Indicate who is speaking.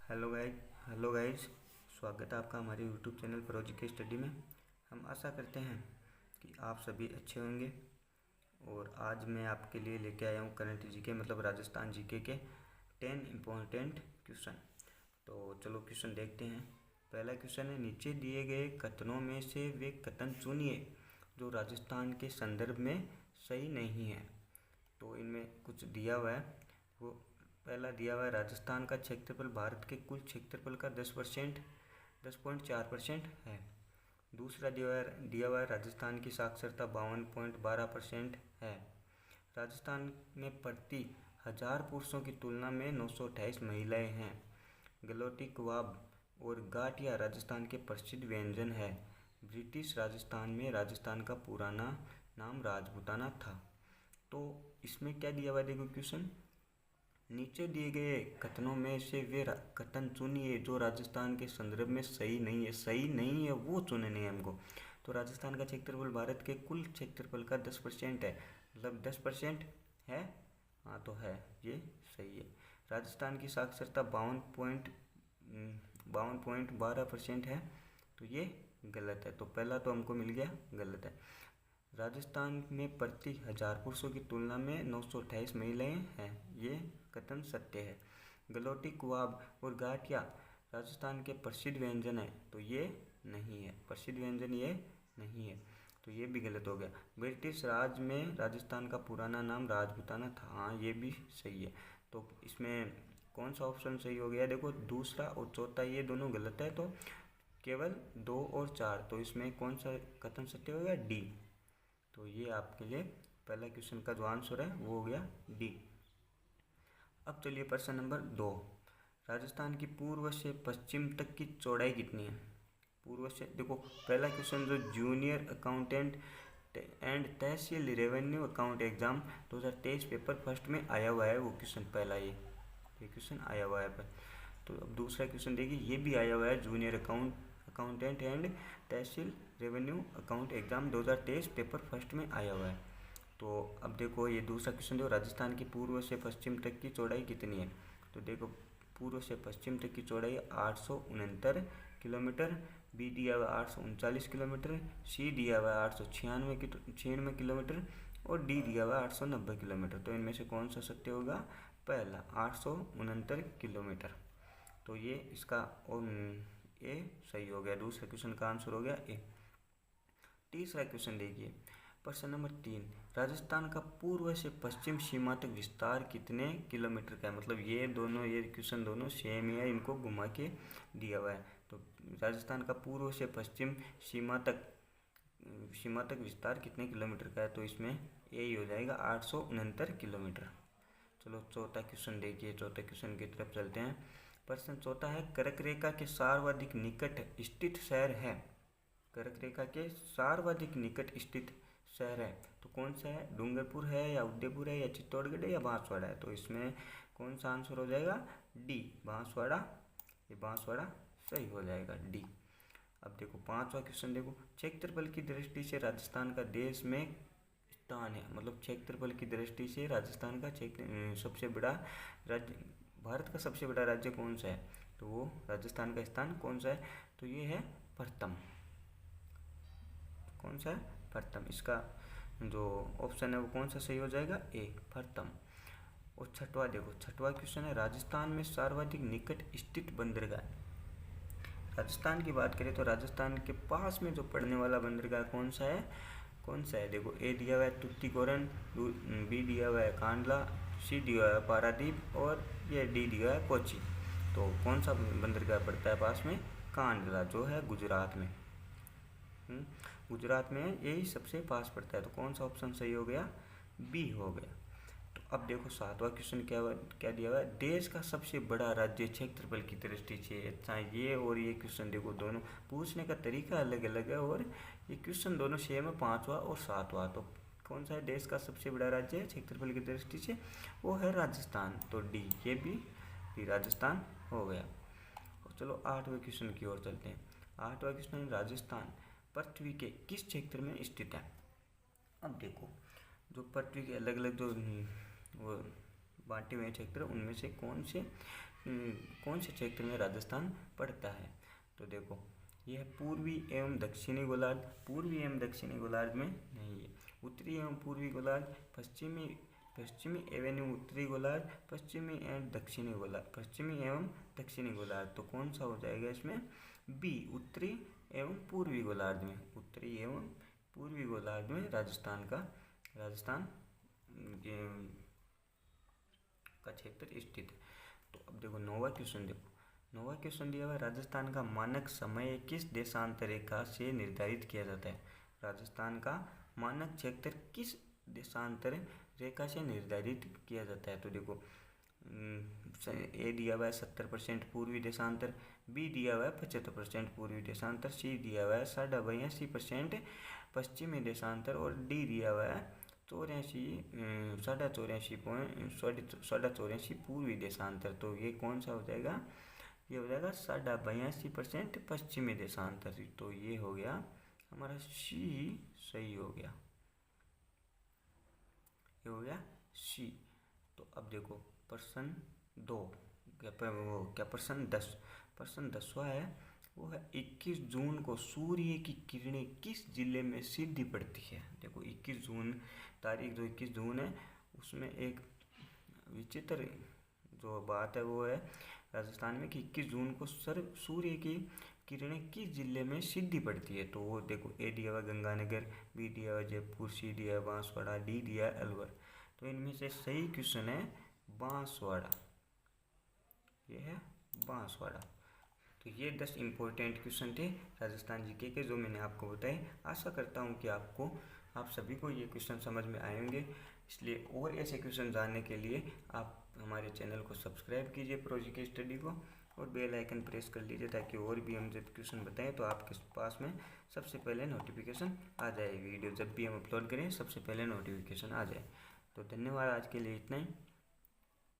Speaker 1: Hello guys. स्वागत है आपका हमारे यूट्यूब चैनल प्रोजी के स्टडी में। हम आशा करते हैं कि आप सभी अच्छे होंगे। और आज मैं आपके लिए लेके आया हूँ करंट जीके मतलब राजस्थान जीके के 10 इम्पोर्टेंट क्वेश्चन। तो चलो क्वेश्चन देखते हैं। पहला क्वेश्चन है, नीचे दिए गए कथनों में से वे कथन चुनिए जो राजस्थान के संदर्भ में सही नहीं है। तो इनमें कुछ दिया हुआ है। वो पहला दिया हुआ है, राजस्थान का क्षेत्रफल भारत के कुल क्षेत्रफल का 10.4% है। दूसरा दिया हुआ है राजस्थान की साक्षरता 52.12% है। राजस्थान में प्रति 1000 पुरुषों की तुलना में 928 महिलाएं हैं। गलौटी कबाब और गाठिया राजस्थान के प्रसिद्ध व्यंजन है। ब्रिटिश राजस्थान में राजस्थान का पुराना नाम राजपूताना था। तो इसमें क्या दिया हुआ है, देखो क्वेश्चन, नीचे दिए गए कथनों में से वे कथन चुनिए जो राजस्थान के संदर्भ में सही नहीं है वो चुनने हैं हमको। तो राजस्थान का क्षेत्रफल भारत के कुल क्षेत्रफल का 10% है, मतलब 10% है। हाँ तो है, ये सही है। राजस्थान की साक्षरता 52.12% है, तो ये गलत है। तो पहला तो हमको मिल गया, गलत है। राजस्थान में प्रति 1000 पुरुषों की तुलना में 928 महिलाएं हैं, ये कथन सत्य है। गलौटी कबाब और गाठिया राजस्थान के प्रसिद्ध व्यंजन है, तो ये नहीं है, प्रसिद्ध व्यंजन ये नहीं है, तो ये भी गलत हो गया। ब्रिटिश राज में राजस्थान का पुराना नाम राजपूताना था, हाँ ये भी सही है। तो इसमें कौन सा ऑप्शन सही हो गया, देखो दूसरा और चौथा ये दोनों गलत है, तो केवल 2 और 4, तो इसमें कौन सा कथन सत्य हो गया, डी। तो ये आपके लिए पहला क्वेश्चन का जो आंसर है वो हो गया डी। अब चलिए प्रश्न नंबर 2। राजस्थान की पूर्व से पश्चिम तक की चौड़ाई कितनी है। पूर्व से देखो, पहला क्वेश्चन जो junior accountant and tehsil revenue account exam 2023 paper first में आया हुआ है, वो क्वेश्चन पहला ये क्वेश्चन आया हुआ है। पर तो अब दूसरा क्वेश्चन देखिए, ये भी आया हुआ है, junior accountant and tehsil revenue account exam 2023 paper first में आया हुआ है। तो अब देखो ये दूसरा क्वेश्चन, देखो राजस्थान की पूर्व से पश्चिम तक की चौड़ाई कितनी है। तो देखो पूर्व से पश्चिम तक की चौड़ाई 869 किलोमीटर, बी दिया हुआ 839 किलोमीटर, सी दिया हुआ 896 किलोमीटर और डी दिया हुआ 890 किलोमीटर। तो इनमें से कौन सा सत्य होगा, पहला 869 किलोमीटर। तो ये इसका ए सही हो गया, दूसरे क्वेश्चन का आंसर हो गया ए। तीसरा क्वेश्चन देखिए, प्रश्न नंबर 3। राजस्थान का पूर्व से पश्चिम सीमा तक विस्तार कितने किलोमीटर का है। मतलब ये क्वेश्चन दोनों सेम ही है, इनको घुमा के दिया हुआ है। तो राजस्थान का पूर्व से पश्चिम सीमा तक विस्तार कितने किलोमीटर का है, तो इसमें यही हो जाएगा 869 किलोमीटर। चलो चौथा क्वेश्चन देखिए, चौथे क्वेश्चन की तरफ चलते हैं। प्रश्न चौथा है, कर्क रेखा के सर्वाधिक निकट स्थित शहर है। कर्क रेखा के सर्वाधिक निकट स्थित शहर है, तो कौन सा है, डूंगरपुर है या उदयपुर है या चित्तौड़गढ़ है या बांसवाड़ा है। तो इसमें कौन सा आंसर हो जाएगा, डी बांसवाड़ा। ये बांसवाड़ा सही हो जाएगा, डी। अब देखो पांचवा क्वेश्चन, देखो क्षेत्रफल की दृष्टि से राजस्थान का देश में स्थान है। मतलब क्षेत्रफल की दृष्टि से राजस्थान का सबसे बड़ा राज्य, भारत का सबसे बड़ा राज्य कौन सा है, तो वो राजस्थान का स्थान कौन सा है, तो ये है प्रथम। कौन सा है, प्रथम। इसका जो ऑप्शन है वो कौन सा सही हो जाएगा, ए प्रथम। और छठवा देखो, छठवा क्वेश्चन है, राजस्थान में सर्वाधिक निकट स्थित बंदरगाह। राजस्थान की बात करें तो राजस्थान के पास में जो पड़ने वाला बंदरगाह कौन सा है, देखो ए दिया हुआ है तुतीकोरन, बी दिया हुआ है कांडला, सी दिया हुआ है पारादीप और ये डी दिया हुआ है कोची। तो कौन सा बंदरगाह पड़ता है पास में, कांडला, जो है गुजरात में। गुजरात में यही सबसे पास पड़ता है, तो कौन सा ऑप्शन सही हो गया, बी हो गया। तो अब देखो सातवां क्वेश्चन क्या दिया हुआ है, देश का सबसे बड़ा राज्य क्षेत्रफल की दृष्टि से। अच्छा, ये और ये क्वेश्चन देखो दोनों पूछने का तरीका अलग अलग है और ये क्वेश्चन दोनों सेम है, पांचवा और सातवां। तो कौन सा है देश का सबसे बड़ा राज्य क्षेत्रफल की दृष्टि से, वो है राजस्थान। तो डी, ये भी राजस्थान हो गया। और चलो आठवें क्वेश्चन की ओर चलते हैं। आठवां क्वेश्चन, राजस्थान पृथ्वी के किस क्षेत्र में स्थित है। अब देखो जो पृथ्वी के अलग अलग जो वो बांटे हुए क्षेत्र, उनमें से कौन से कौन से क्षेत्र में राजस्थान पड़ता है? तो देखो यह पूर्वी एवं दक्षिणी गोलार्ध, पूर्वी एवं दक्षिणी गोलार्ध में नहीं है। उत्तरी एवं पूर्वी गोलार्ध, पश्चिमी एवं उत्तरी गोलार्ध, पश्चिमी एवं दक्षिणी गोलार्ध, पश्चिमी एवं दक्षिणी गोलार्ध। तो कौन सा हो जाएगा इसमें? बी, उत्तरी एवं पूर्वी गोलार्ध में, उत्तरी एवं पूर्वी गोलार्ध में राजस्थान का क्षेत्र स्थित है। तो अब देखो नौवां क्वेश्चन, देखो नौवां क्वेश्चन दिया हुआ है, राजस्थान का मानक समय किस देशांतर रेखा से निर्धारित किया जाता है? राजस्थान का मानक क्षेत्र किस देशांतर रेखा से निर्धारित किया जाता है? तो देखो ए दिया हुआ है 70% पूर्वी देशांतर, बी दिया हुआ है 75% पूर्वी देशांतर, सी दिया हुआ है 82% पश्चिमी देशांतर और डी दिया हुआ है 84.84 पूर्वी देशांतर। तो ये कौन सा हो जाएगा? ये हो जाएगा 82% पश्चिमी देशांतर। तो ये हो गया हमारा सी सही हो गया, ये हो गया सी। तो अब देखो प्रश्न 2, क्या प्रश्न 10, प्रश्न 10वां है, वो है 21 जून को सूर्य की किरणें किस जिले में सीधी पड़ती है? देखो 21 जून तारीख जो 21 जून है उसमें एक विचित्र जो बात है वो है राजस्थान में कि 21 जून को सूर्य की किरणें किस जिले में सीधी पड़ती है? तो वो देखो ए दिया हुआ गंगानगर, बी दिया हुआ जयपुर, सी दिया हुआ बांसवाड़ा, डी दिया अलवर। तो इनमें से सही क्वेश्चन है बांसवाड़ा, ये है बांसवाड़ा। तो ये 10 इम्पोर्टेंट क्वेश्चन थे राजस्थान जीके के जो मैंने आपको बताए। आशा करता हूँ कि आप सभी को ये क्वेश्चन समझ में आएंगे। इसलिए और ऐसे क्वेश्चन जानने के लिए आप हमारे चैनल को सब्सक्राइब कीजिए प्रो जीके स्टडी को, और बेल आइकन प्रेस कर लीजिए ताकि और भी हम जब क्वेश्चन बताएं तो आपके पास में सबसे पहले नोटिफिकेशन आ जाए। वीडियो जब भी हम अपलोड करें सबसे पहले नोटिफिकेशन आ जाए। तो धन्यवाद, आज के लिए इतना ही।